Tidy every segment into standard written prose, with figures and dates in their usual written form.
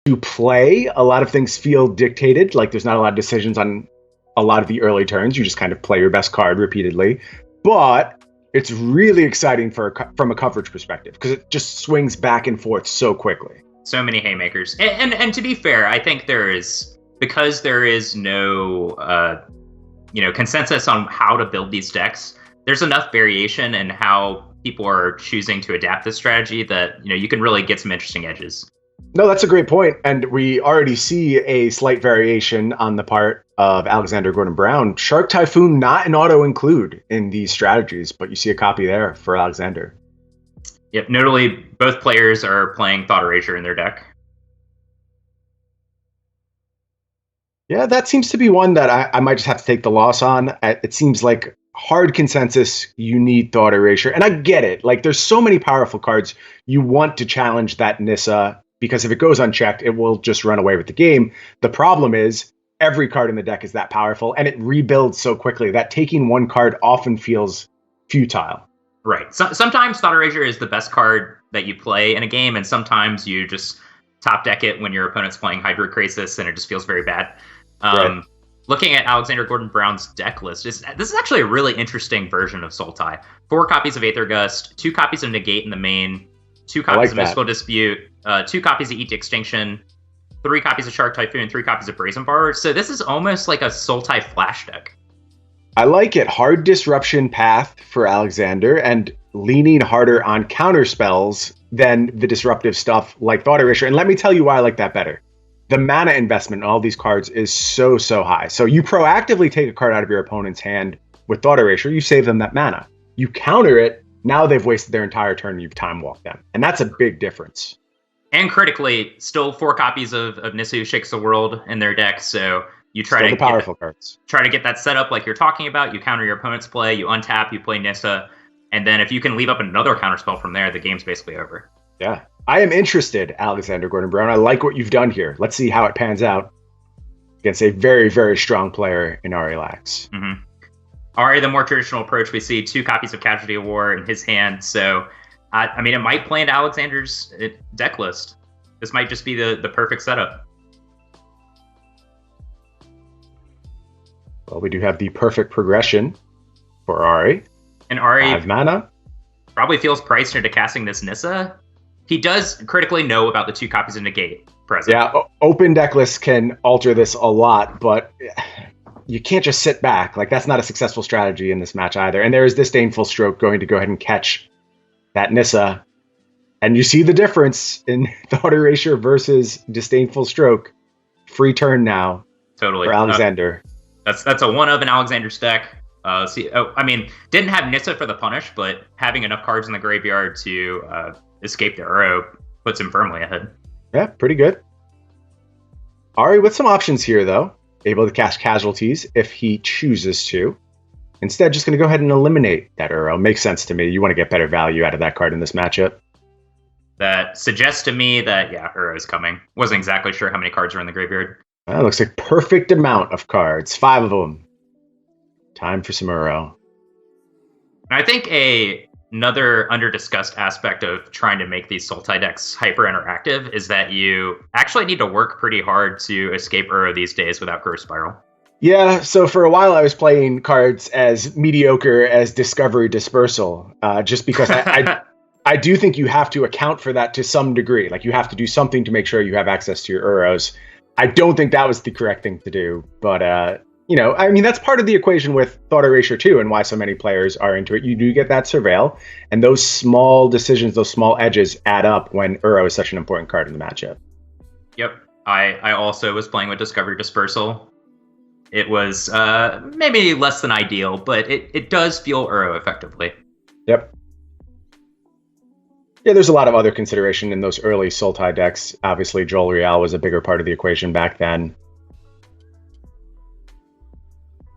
to play. A lot of things feel dictated, like there's not a lot of decisions on a lot of the early turns. You just kind of play your best card repeatedly. But it's really exciting from a coverage perspective because it just swings back and forth so quickly. So many haymakers. And to be fair, I think because there is no consensus on how to build these decks, there's enough variation in how people are choosing to adapt this strategy that you can really get some interesting edges. No, that's a great point. And we already see a slight variation on the part of Alexander Gordon Brown. Shark Typhoon, not an auto include in these strategies, but you see a copy there for Alexander. Yep, notably, both players are playing Thought Erasure in their deck. Yeah, that seems to be one that I might just have to take the loss on. It seems like hard consensus, you need Thought Erasure. And I get it. Like, there's so many powerful cards. You want to challenge that Nissa, because if it goes unchecked, it will just run away with the game. The problem is every card in the deck is that powerful, and it rebuilds so quickly that taking one card often feels futile. Right. So, sometimes Thought Erasure is the best card that you play in a game, and sometimes you just top deck it when your opponent's playing Hydrocrisis, and it just feels very bad. Right. Looking at Alexander Gordon Brown's deck list, this is actually a really interesting version of Sultai. 4 copies of Aether Gust, 2 copies of Negate in the main, 2 copies of Mystical Dispute, 2 copies of Eat to Extinction, 3 copies of Shark Typhoon, 3 copies of Brazen Bar. So this is almost like a Sultai flash deck. I like it. Hard disruption path for Alexander and leaning harder on counter spells than the disruptive stuff like Thought Erasure. And let me tell you why I like that better. The mana investment in all these cards is so high. So you proactively take a card out of your opponent's hand with Thought Erasure, you save them that mana. You counter it, now they've wasted their entire turn and you've time walked them. And that's a big difference. And critically, still 4 copies of Nissa Who Shakes the World in their deck, so you try to powerful cards. Try to get that set up like you're talking about. You counter your opponent's play, you untap, you play Nissa, and then if you can leave up another counterspell from there, the game's basically over. Yeah. I am interested, Alexander Gordon Brown. I like what you've done here. Let's see how it pans out against a very, very strong player in Ari Lax. Mm-hmm. Ari, the more traditional approach, we see 2 copies of Casualty of War in his hand, so I mean, it might play into Alexander's deck list. This might just be the perfect setup. Well, we do have the perfect progression for Ari. And Ari 5 mana. Probably feels priced into casting this Nissa. He does critically know about the 2 copies of Negate present. Yeah, open deck lists can alter this a lot, but you can't just sit back. Like, that's not a successful strategy in this match either. And there is Disdainful Stroke going to go ahead and catch that Nissa. And you see the difference in Thought Erasure versus Disdainful Stroke. Free turn now. Totally. For Alexander. That's a one of an Alexander's deck. Didn't have Nissa for the punish, but having enough cards in the graveyard to escape the Uro puts him firmly ahead. Yeah, pretty good. Ari with some options here, though. Able to cast Casualties if he chooses to. Instead, just going to go ahead and eliminate that Uro. Makes sense to me. You want to get better value out of that card in this matchup. That suggests to me that, Uro is coming. Wasn't exactly sure how many cards are in the graveyard. That looks like perfect amount of cards. 5 of them. Time for some Uro. I think another under-discussed aspect of trying to make these Sultai decks hyper-interactive is that you actually need to work pretty hard to escape Uro these days without Growth Spiral. Yeah, so for a while I was playing cards as mediocre as Discovery Dispersal, just because I do think you have to account for that to some degree. Like, you have to do something to make sure you have access to your Uros. I don't think that was the correct thing to do, but that's part of the equation with Thought Erasure too, and why so many players are into it. You do get that Surveil, and those small decisions, those small edges add up when Uro is such an important card in the matchup. Yep. I also was playing with Discovery Dispersal. It was maybe less than ideal, but it does feel Uro effectively. Yep. Yeah, there's a lot of other consideration in those early Sultai decks. Obviously, Joel Real was a bigger part of the equation back then.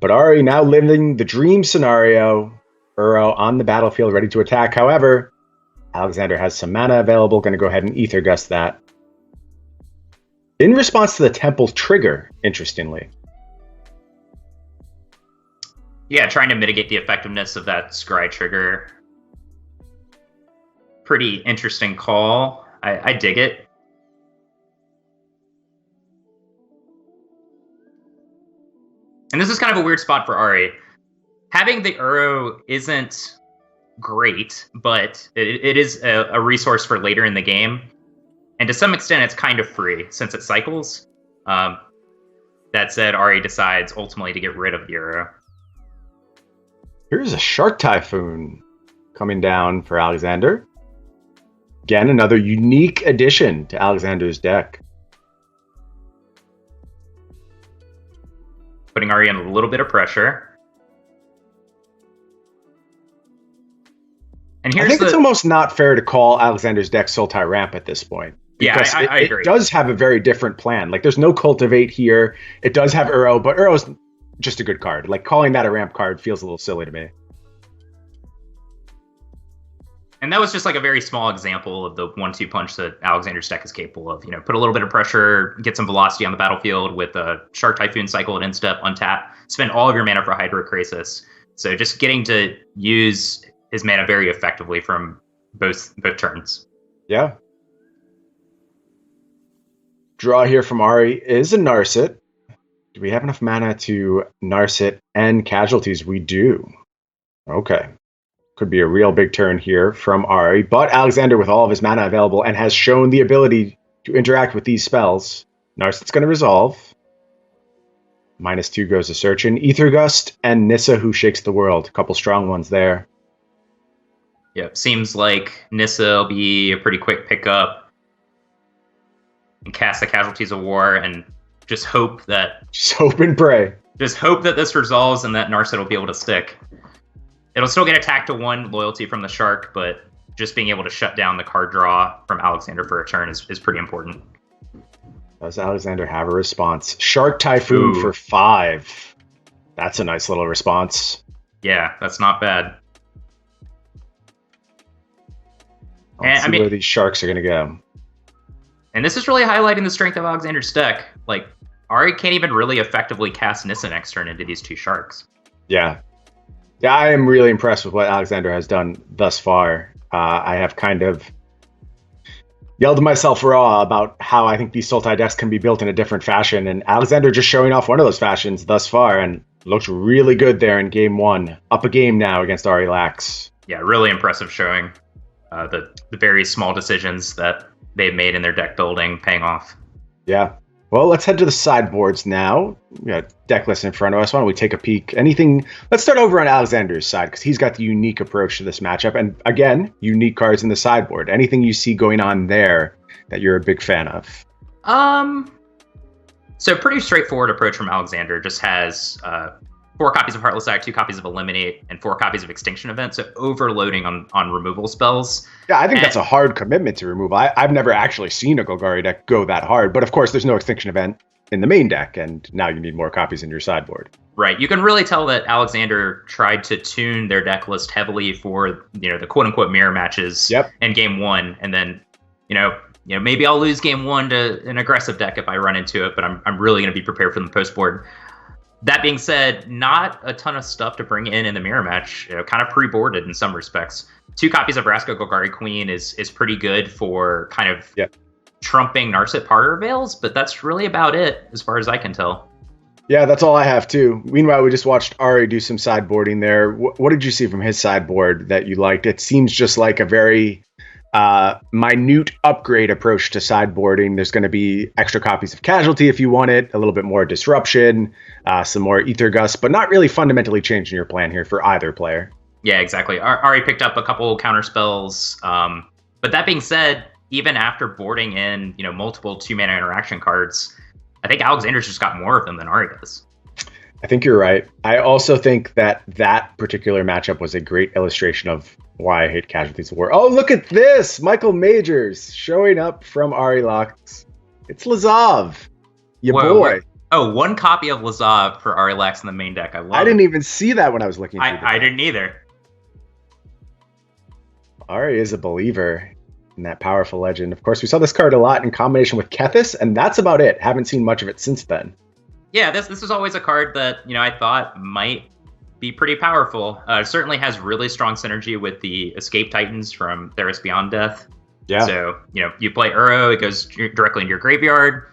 But Ari now living the dream scenario. Uro on the battlefield, ready to attack. However, Alexander has some mana available. Going to go ahead and Aether Gust that. In response to the Temple trigger, interestingly. Yeah, trying to mitigate the effectiveness of that Scry trigger. Pretty interesting call. I dig it. And this is kind of a weird spot for Ari. Having the Uro isn't great, but it is a resource for later in the game. And to some extent, it's kind of free since it cycles. That said, Ari decides ultimately to get rid of the Uro. Here's a Shark Typhoon coming down for Alexander. Again, another unique addition to Alexander's deck. Putting Ari in a little bit of pressure. And I think it's almost not fair to call Alexander's deck Sultai Ramp at this point. Because I agree. It does have a very different plan. Like, there's no Cultivate here. It does have Uro, but Uro's just a good card. Like, calling that a ramp card feels a little silly to me. And that was just like a very small example of the 1-2 punch that Alexander's deck is capable of. You know, put a little bit of pressure, get some velocity on the battlefield with a Shark Typhoon cycle at instep, untap, spend all of your mana for Hydrocrisis. So just getting to use his mana very effectively from both turns. Yeah. Draw here from Ari is a Narset. Do we have enough mana to Narset and casualties? We do. Okay. Could be a real big turn here from Ari, but Alexander with all of his mana available and has shown the ability to interact with these spells. Narset's going to resolve. -2 goes to Searchin. Ether Gust and Nissa, Who Shakes the World. A couple strong ones there. Yep, seems like Nissa will be a pretty quick pickup. And cast the Casualties of War and just hope and pray. Just hope that this resolves and that Narset will be able to stick. It'll still get attacked to 1 loyalty from the Shark, but just being able to shut down the card draw from Alexander for a turn is pretty important. Does Alexander have a response? Shark Typhoon for 5. That's a nice little response. Yeah, that's not bad. Let's see where these Sharks are going to go. And this is really highlighting the strength of Alexander's deck. Like, Ari can't even really effectively cast Nissa next turn into these 2 Sharks. Yeah. Yeah, I am really impressed with what Alexander has done thus far. I have kind of yelled to myself raw about how I think these Sultai decks can be built in a different fashion, and Alexander just showing off one of those fashions thus far, and looked really good there in game 1. Up a game now against Ari Lax. Yeah, really impressive showing. The very small decisions that they've made in their deck building paying off. Yeah. Well, let's head to the sideboards now. We got deck list in front of us. Why don't we take a peek? Let's start over on Alexander's side, because he's got the unique approach to this matchup. And again, unique cards in the sideboard. Anything you see going on there that you're a big fan of? So pretty straightforward approach from Alexander. Just has 4 copies of Heartless Act, 2 copies of Eliminate, and 4 copies of Extinction Event, so overloading on removal spells. Yeah, I think that's a hard commitment to remove. I've never actually seen a Golgari deck go that hard, but of course there's no Extinction Event in the main deck, and now you need more copies in your sideboard. Right, you can really tell that Alexander tried to tune their deck list heavily for the quote-unquote mirror matches in game 1, and then maybe I'll lose game 1 to an aggressive deck if I run into it, but I'm really going to be prepared for the post board. That being said, not a ton of stuff to bring in the mirror match. Kind of pre-boarded in some respects. 2 copies of Vraska Golgari Queen is pretty good for kind of trumping Narset Parter Veils, but that's really about it as far as I can tell. Yeah, that's all I have too. Meanwhile, we just watched Ari do some sideboarding there. What did you see from his sideboard that you liked? It seems just like a very minute upgrade approach to sideboarding. There's going to be extra copies of Casualty if you want it, a little bit more Disruption, some more Ether Gust, but not really fundamentally changing your plan here for either player. Yeah, exactly. Ari picked up a couple counter spells, but that being said, even after boarding in multiple 2-mana interaction cards, I think Alexander's just got more of them than Ari does. I think you're right. I also think that particular matchup was a great illustration of why I hate Casualties of War. Oh, look at this! Michael Majors showing up from Ari Lax. It's Lazav. Boy. Oh, 1 copy of Lazav for Ari Lax in the main deck. I didn't even see that when I was looking through I didn't either. Ari is a believer in that powerful legend. Of course, we saw this card a lot in combination with Kethis, and that's about it. Haven't seen much of it since then. Yeah, this is always a card that I thought might be pretty powerful. It certainly has really strong synergy with the Escape Titans from Theros Beyond Death. Yeah. So, you play Uro, it goes directly into your graveyard,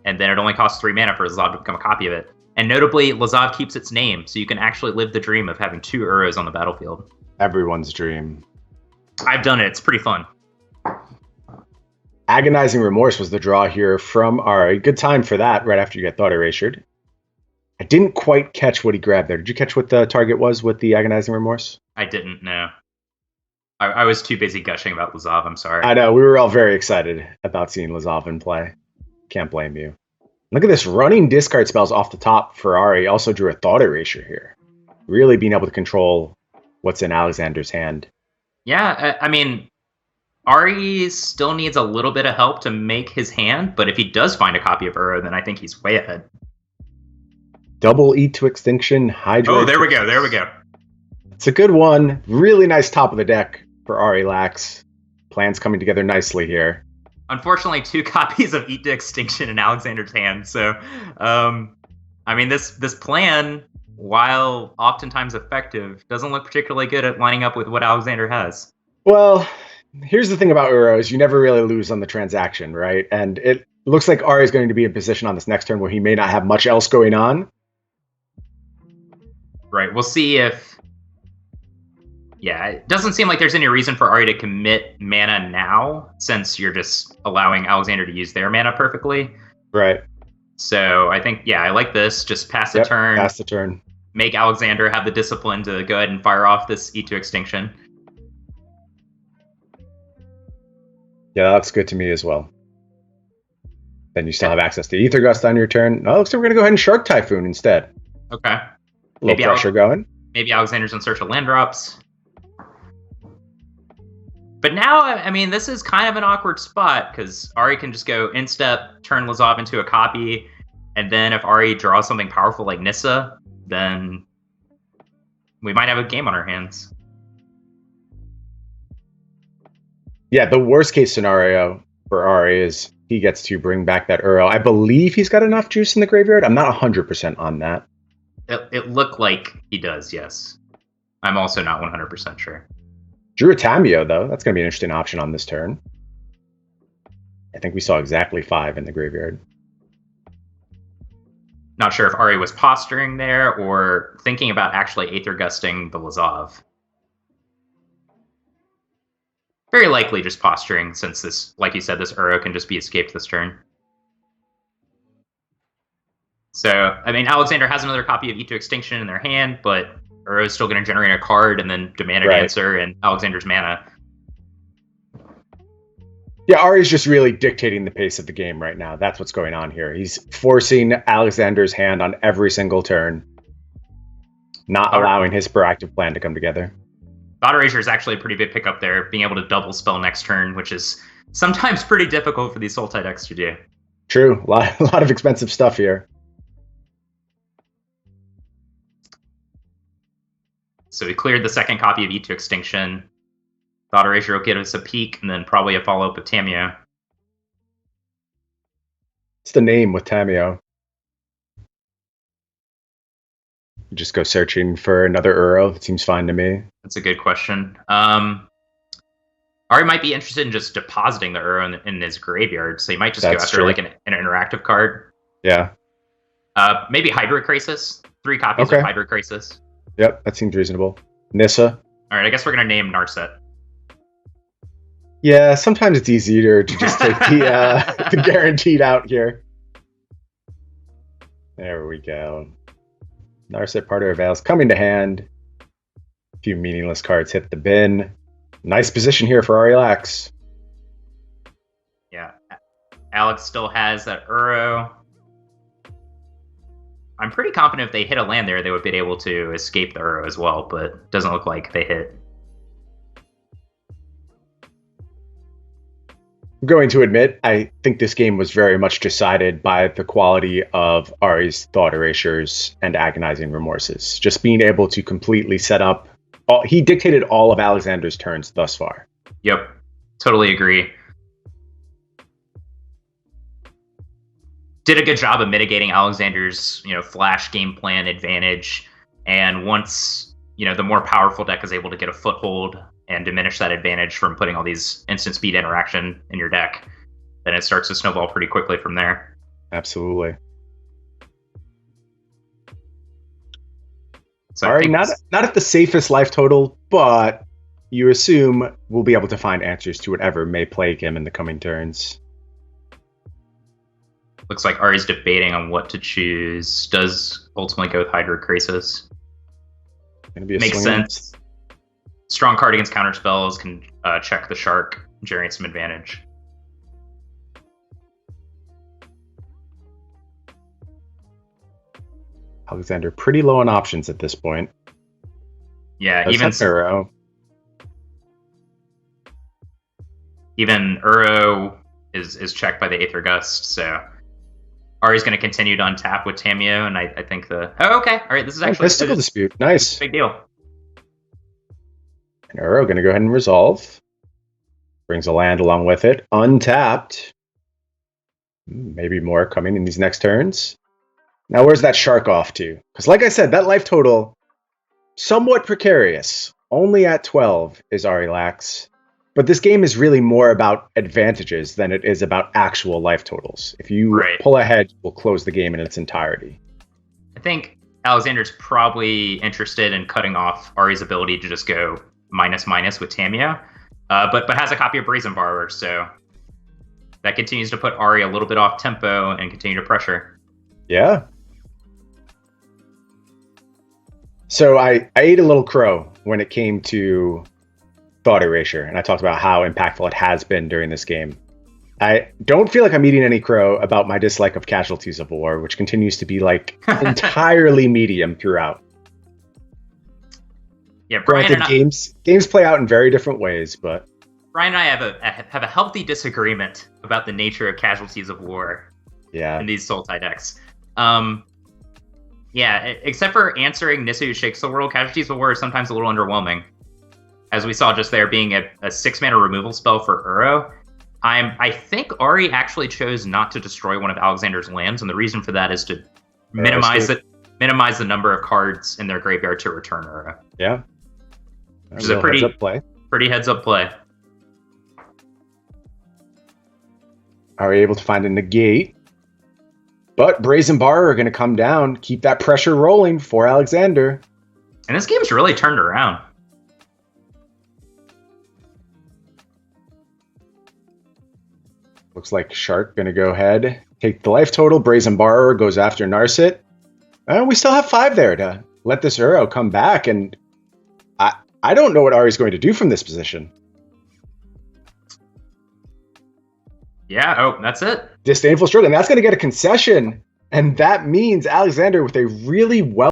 and then it only costs 3 mana for Lazav to become a copy of it. And notably, Lazav keeps its name, so you can actually live the dream of having 2 Uros on the battlefield. Everyone's dream. I've done it. It's pretty fun. Agonizing Remorse was the draw here from Ari. Good time for that right after you get Thought Erasured. I didn't quite catch what he grabbed there. Did you catch what the target was with the Agonizing Remorse? I didn't know. I was too busy gushing about Lazav. I'm sorry. I know. We were all very excited about seeing Lazav in play. Can't blame you. Look at this, running discard spells off the top for Ari. Also drew a Thought Erasure here. Really being able to control what's in Alexander's hand. Yeah, I mean, Ari still needs a little bit of help to make his hand, but if he does find a copy of Uro, then I think he's way ahead. Double Eat to Extinction, Hydra. Oh, there we go. It's a good one. Really nice top of the deck for Ari Lax. Plans coming together nicely here. Unfortunately, 2 copies of Eat to Extinction in Alexander's hand. So, I mean, this plan, while oftentimes effective, doesn't look particularly good at lining up with what Alexander has. Well, here's the thing about Uros. You never really lose on the transaction, right? And it looks like Ari is going to be in position on this next turn where he may not have much else going on. Right. We'll see if... Yeah, it doesn't seem like there's any reason for Ari to commit mana now, since you're just allowing Alexander to use their mana perfectly. Right. So I think, yeah, I like this. Just pass the turn. Pass the turn. Make Alexander have the discipline to go ahead and fire off this Eat to Extinction. Yeah, that looks good to me as well. Then you still have access to Aether Gust on your turn. Oh, looks like we're going to go ahead and Shark Typhoon instead. Okay. A little pressure going. Maybe Alexander's in search of land drops. But now, I mean, this is kind of an awkward spot, because Ari can just go instep, turn Lazav into a copy, and then if Ari draws something powerful like Nissa, then we might have a game on our hands. Yeah, the worst case scenario for Ari is he gets to bring back that Uro. I believe he's got enough juice in the graveyard. I'm not 100% on that. It looked like he does, yes. I'm also not 100% sure. Drew a Tameo, though. That's going to be an interesting option on this turn. I think we saw exactly 5 in the graveyard. Not sure if Ari was posturing there or thinking about actually Aether Gusting the Lazav. Very likely just posturing, since this, like you said, this Uro can just be escaped this turn. So, I mean, Alexander has another copy of Eat to Extinction in their hand, but Uro is still going to generate a card and then demand an answer and Alexander's mana. Yeah, Ari's just really dictating the pace of the game right now. That's what's going on here. He's forcing Alexander's hand on every single turn, not allowing his proactive plan to come together. Thought Erasure is actually a pretty big pickup there, being able to double spell next turn, which is sometimes pretty difficult for these Sultai decks to do. True. A lot of expensive stuff here. So we cleared the second copy of Eat to Extinction. Thought Erasure will give us a peek, and then probably a follow-up of Tameo. What's the name with Tameo? You just go searching for another Uro. It seems fine to me. That's a good question. Ari might be interested in just depositing the Uro in his graveyard, so he might just go after like an interactive card. Yeah. Maybe Hydra Crisis. 3 copies of Hydra Crisis. Yep, that seems reasonable. Nissa. All right, I guess we're going to name Narset. Yeah, sometimes it's easier to just take the guaranteed out here. There we go. Narset, Part of Veils coming to hand. A few meaningless cards hit the bin. Nice position here for Ari Lax. Yeah. Alex still has that Uro. I'm pretty confident if they hit a land there, they would be able to escape the Uro as well, but it doesn't look like they hit. I'm going to admit, I think this game was very much decided by the quality of Ari's Thought Erasures and Agonizing Remorses. Just being able to completely set up... he dictated all of Alexander's turns thus far. Yep, totally agree. Did a good job of mitigating Alexander's, flash game plan advantage. And once, the more powerful deck is able to get a foothold and diminish that advantage from putting all these instant speed interaction in your deck, then it starts to snowball pretty quickly from there. Absolutely. So All right, not at the safest life total, but you assume we'll be able to find answers to whatever may plague him in the coming turns. Looks like Ari's debating on what to choose. Does ultimately go with Hydrocrisis. Makes sense. Strong card against counter spells, can check the shark, generate some advantage. Alexander pretty low on options at this point. Yeah, even Uro. Even Uro is checked by the Aether Gust, so Ari's going to continue to untap with Tamiyo, and I think okay, all right, this is actually Mystical Dispute, nice, big deal. And Uro going to go ahead and resolve. Brings a land along with it, untapped. Maybe more coming in these next turns. Now, where's that shark off to? Because like I said, that life total, somewhat precarious. Only at 12 is Ari Lax. But this game is really more about advantages than it is about actual life totals. If you pull ahead, we'll close the game in its entirety. I think Alexander's probably interested in cutting off Ari's ability to just go ---- with Tamiyo, but has a copy of Brazen Borrower, so that continues to put Ari a little bit off tempo and continue to pressure. Yeah. So I ate a little crow when it came to Thought Erasure, and I talked about how impactful it has been during this game. I don't feel like I'm eating any crow about my dislike of Casualties of War, which continues to be like entirely medium throughout. Yeah, Brian. Granted, games play out in very different ways, but Brian and I have a healthy disagreement about the nature of Casualties of War. Yeah. In these Sultai decks. Yeah, except for answering Nisu Shakes the World, Casualties of War is sometimes a little underwhelming. As we saw just there being a 6-mana removal spell for Uro. I think Ari actually chose not to destroy one of Alexander's lands, and the reason for that is to minimize the number of cards in their graveyard to return Uro. Yeah. Which is a pretty heads up play. Are we able to find a negate? But Brazen Bar are going to come down, keep that pressure rolling for Alexander. And this game's really turned around. Looks like Shark going to go ahead, take the life total. Brazen Borrower goes after Narset. And we still have 5 there to let this Uro come back. And I don't know what Ari's going to do from this position. Yeah, that's it. Disdainful Stroke, and that's going to get a concession. And that means Alexander with a really well